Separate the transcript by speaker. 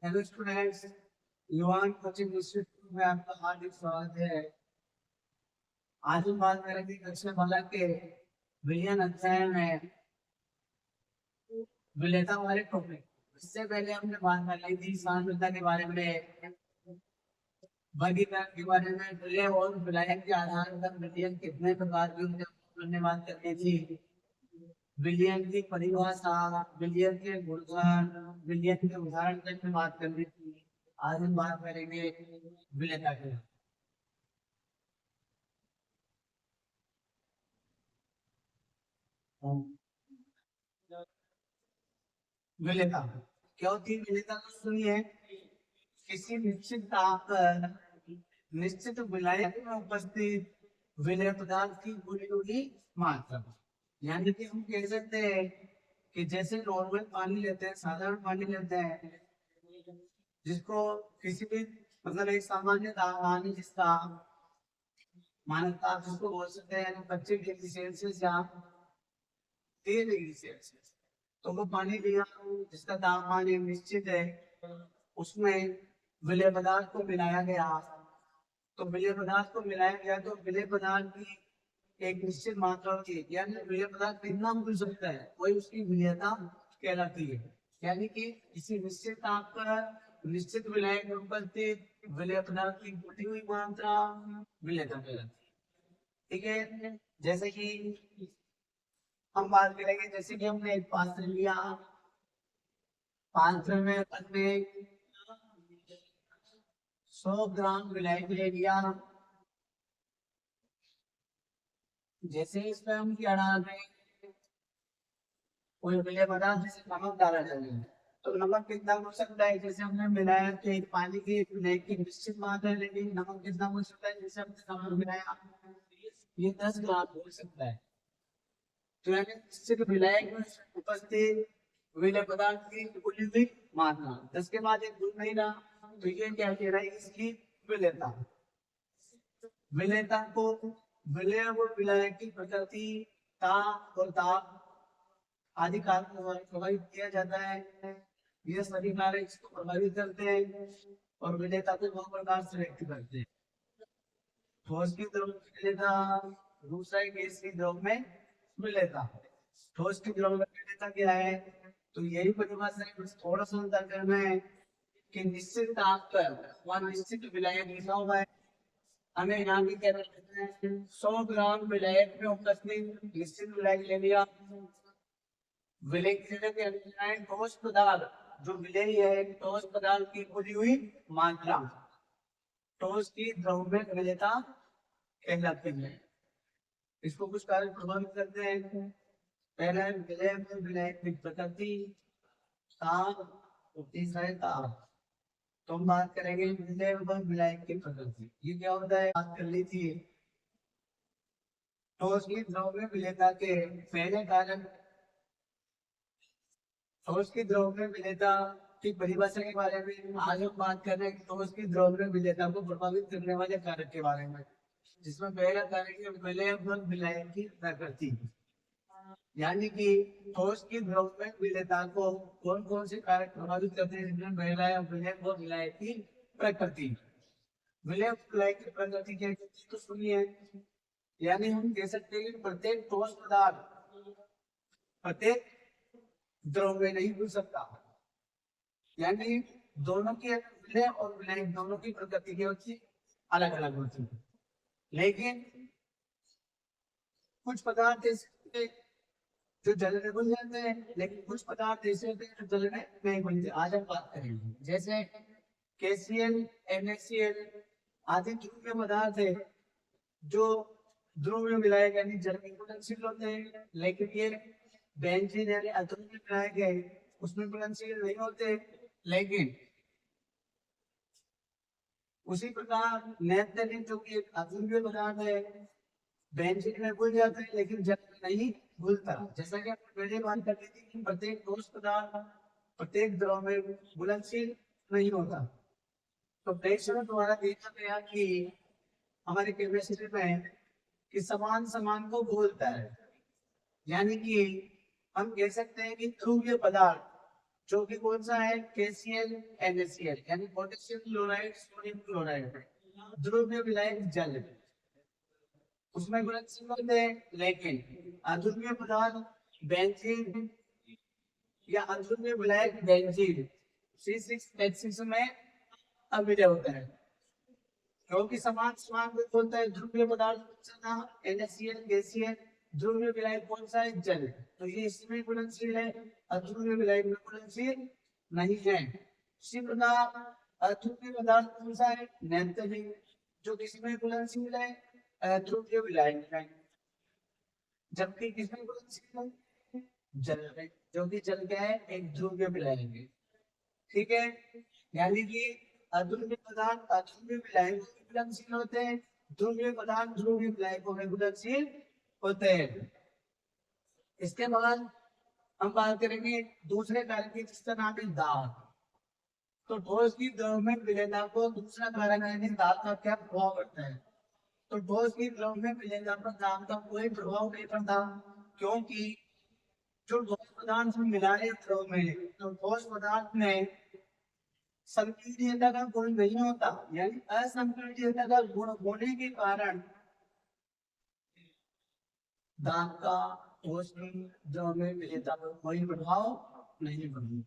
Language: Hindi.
Speaker 1: हेलो स्टूडेंट्स, युवान कोचिंग इंस्टीट्यूट में आपका हार्दिक स्वागत है। आज हम बात करेंगे कक्षा 12 के विज्ञान अध्याय में विलेयता वाले टॉपिक। इससे पहले हमने बात कर ली थी सांद्रता के बारे में, वर्गीकरण के बारे में, विलेय और विलायक के आधार पर विलयन कितने प्रकार के होते हैं हमने बात करनी थी। विलयन की परिभाषा, विलयन के गुणधर्म, विलयन के उदाहरण की बात करनी थी। आज हम बात करेंगे विलेयता की। विलेयता क्या होती है? विलेयता को सुनिए। किसी निश्चित ताप पर निश्चित विलायक में उपस्थित विलेय पदार्थ की बुनियादी मात्रा, यानी कि हम कह सकते हैं कि जैसे नॉर्मल पानी लेते हैं, साधारण पानी लेते हैं, जिसको किसी भी मतलब एक सामान्य तापमान जिसका मानक ताप जिसको बोल सकते हैं 25 डिग्री सेल्सियस या 3 डिग्री सेल्सियस। तो वो पानी लिया जिसका तापमान एक निश्चित है, उसमें विलेय पदार्थ को मिलाया गया। तो विलेय पदार्थ को मिलाया गया तो विलेय पदार्थ की एक निश्चित मात्रा होती है, यानी विलेय पदार्थ कितना घुल सकता है वही उसकी विलेयता कहलाती है। यानी कि किसी निश्चित ताप पर निश्चित विलायक में उपस्थित विलेय पदार्थ की घुली हुई मात्रा विलेयता कहलाती है। ठीक है, जैसे कि हम बात करेंगे, जैसे कि हमने एक पात्र लिया, पात्र में हमने 100 ग्राम विलायक ले लिया। जैसे इसमें हम क्या डाल रहे हैं, कोई विलेय पदार्थ जैसे नमक डाला जाएगा, तो नमक कितना हो सकता है? जैसे हमने मिलाया तो एक पानी की विलायक की निश्चित मात्रा लेंगे, नमक कितना हो सकता है? जैसे हमने नमक मिलाया ये 10 ग्राम हो सकता है। तो यानी निश्चित विलायक में उपस्थित विलेय पदार्थ की घुली हुई मात्रा 10 के बाद एक गुण नहीं रहा, तो ये क्या कह रहा है? इसकी विलेयता। विलेयता को विलेय और विलायक की प्रकृति, ताप और दाब आदि कारकों द्वारा प्रभावित किया जाता है। ये सभी कारक इसको प्रभावित करते हैं और विलेयता को दो प्रकार से व्यक्त करते हैं। ठोस की द्रव में विलेयता, दूसरा गैस की द्रव में विलेयता। ठोस की द्रव में विलेयता क्या है? तो यही परिभाषा है, बस थोड़ा सा अंतर करना है कि निश्चित ताप पर वह निश्चित विलायक लिखा हुआ है, हमें यहाँ भी क्या करना है? 100 ग्राम विलायक में उपस्थित निश्चित विलायक ले लिया। विलेय के अंदर ठोस पदार्थ जो विलेय है, ठोस पदार्थ की घुली हुई मात्रा ठोस की द्रव में विलेयता कहलाती है। इसको कुछ कारक प्रभावित करते हैं। पहला है विलेय में विलायक की प्रकृति, ताप और तीसरा है ताप। तो हम बात करेंगे विलेय और विलायक की प्रकृति। ये क्या होता है? बात कर ली थी ठोस की द्रव में विलेयता के पहले कारक। ठोस की द्रव में विलेयता की परिभाषा के बारे में आज हम बात कर रहे हैं। ठोस की द्रव में विलेयता को प्रभावित करने वाले कारक के बारे में, जिसमें पहला कारक है विलेय और विलायक की प्रकृति। यानी कि ठोस की द्रव में विलेयता को कौन कौन से कारक प्रभावित करते हैं? जिनमें पहला है विलेय और विलायक की प्रकृति। विलेय और विलायक की प्रकृति क्या है तो सुनिए। यानी हम कह सकते हैं कि प्रत्येक ठोस पदार्थ प्रत्येक द्रव में नहीं घुल सकता, यानी दोनों की विलेय और विलायक दोनों की प्रकृति की होती अलग अलग होती है। लेकिन कुछ पदार्थ ऐसे जो जल में घुल जाते हैं, लेकिन कुछ पदार्थ ऐसे होते हैं जो जल में नहीं घुलते। आज हम बात करेंगे जैसे KCl, NaCl आदि ध्रुवीय पदार्थ है जो ध्रुव में मिलाए गए यानी जल में घुलनशील होते हैं, लेकिन ये बेंजीन यानी अध्रुव में मिलाए गए उसमें घुलनशील नहीं होते। लेकिन उसी प्रकार नैप्थेलिन जो कि एक अध्रुवीय पदार्थ है, बेंजीन में घुल जाता है लेकिन जल में नहीं घुलता। जैसा कि हमने पहले बात कर ली थी कि प्रत्येक ठोस पदार्थ प्रत्येक द्रव में घुलनशील नहीं होता। तो प्रेक्षकों द्वारा देखा गया कि हमारे केमिस्ट्री में कि समान समान को घोलता है, यानी कि हम कह सकते हैं कि ध्रुवीय पदार्थ जो कि कौन सा है, KCl NaCl यानी पोटेशियम क्लोराइड सोडियम क्लोराइड, ध्रुवीय विलायक जल, उसमें घुलनशील होते हैं, लेकिन अध्रुवीय पदार्थ बेंजीन या अध्रुवीय विलायक बेंजीन C6H6 में अविलय होता है, क्योंकि समान समान होता है। ध्रुवीय पदार्थ NaCl KCl, ध्रुवीय विलायक कौन सा है, जल, तो ये इसमें घुलनशील है, अध्रुवीय विलायक में घुलनशील नहीं है। इसी प्रकार अध्रुवीय पदार्थ कौन सा है, नैप्थेलिन, जो किसमें घुलनशील है, अध्रुवीय विलायक में, जबकि किसमें घुलनशील है, जल में, जो कि जल क्या है, एक ध्रुवीय विलायक है। ठीक है, यानी कि अध्रुवीय पदार्थ अध्रुवीय विलायकों में घुलनशील होते हैं, ध्रुवीय पदार्थ ध्रुवीय विलायकों में घुलनशील होते हैं। इसके बाद हम बात करेंगे दूसरे कारण की, जिसका नाम है दाब। तो ठोस की द्रव में विलयता को दूसरा कारण है दाब का क्या प्रभाव पड़ता है। तो ठोस की द्रव में विलयता पर दाब का कोई प्रभाव नहीं पड़ता, क्योंकि जो ठोस पदार्थ में मिला है द्रव में, तो ठोस पदार्थ में संपीड़ितता का गुण नहीं होता, यानी असंपीड़ितता का गुण होने के कारण दाब का ठोस की द्रव में विलयता पर कोई प्रभाव नहीं पड़ता।